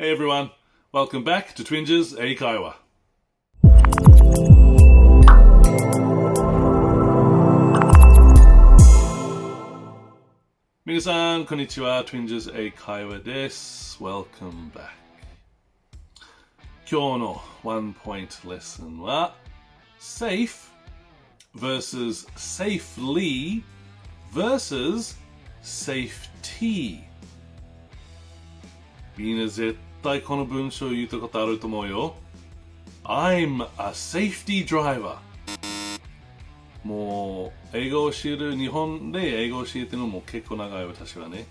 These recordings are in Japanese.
Hey everyone, welcome back to Twinges 英会話。皆さん、こんにちは。Twinges 英会話です。Welcome back。今日のワンポイントレッスンは safe versus safely versus safety。みんな絶対この文章を言ったことあると思うよ。I'm a safety driver。もう英語を教える、日本で英語を教えてるのも結構長い私はね。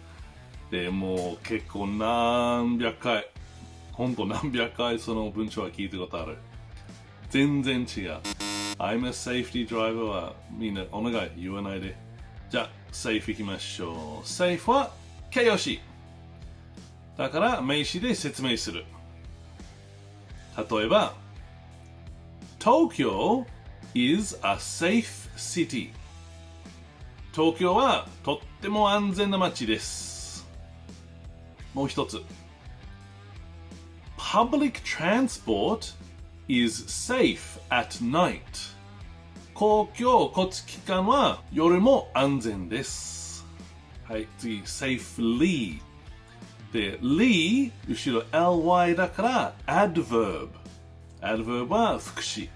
でもう結構何百回、ほんと何百回その文章は聞いたことある。全然違う。I'm a safety driver はみんなお願い言わないで。じゃあ、safe いきましょう。safe は形容詞。だから名詞で説明する。例えば、Tokyo is a safe city。東京はとっても安全な街です。もう一つ。Public transport is safe at night。公共交通機関は夜も安全です。はい、次、safely。で、ly、後ろ ly だから adverb。adverb は副詞。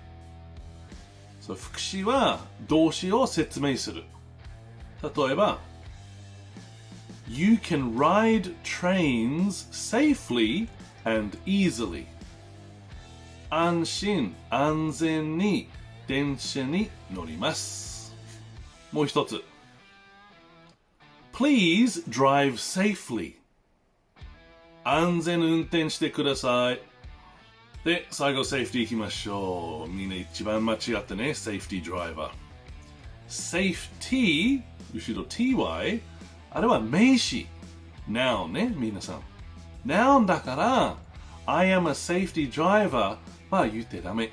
そう、副詞は動詞を説明する。例えば、You can ride trains safely and easily。安心、安全に電車に乗ります。もう一つ。Please drive safely。安全運転してください。で、最後、safety いきましょう。みんな一番間違ってね、safety driver。safety、後ろ ty、あれは名詞。noun ね、皆さん。noun だから、I am a safety driver は言ってダメ。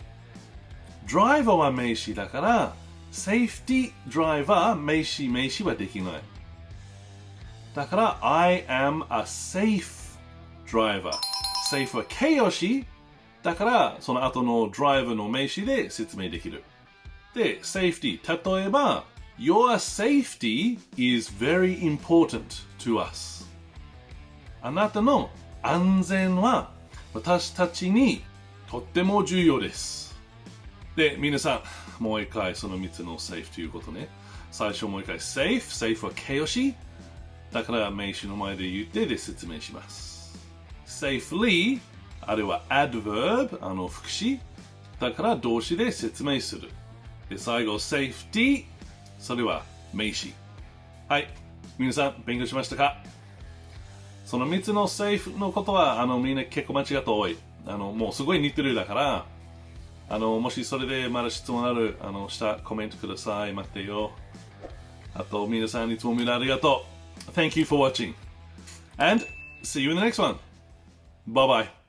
driver は名詞だから、safety driver 名詞はできない。だから、I am a safe driver。safe は形容詞。だから、その後の driver の名詞で説明できる。で、safety。例えば、Your safety is very important to us。あなたの安全は私たちにとっても重要です。で、皆さん、もう一回その3つの safe ということね。最初もう一回 safe。safe は形容詞。だから名詞の前で言ってで説明します。safely、あれは adverb、副詞。だから動詞で説明する。で、最後 safety、それは名詞。はい。皆さん、勉強しましたか？その3つの safe のことは、みんな結構間違って多い。もうすごい似てるだから、もしそれでまだ質問ある、下コメントください。待ってよ。あと、皆さんいつもみんなありがとう。Thank you for watching. And see you in the next one. Bye bye.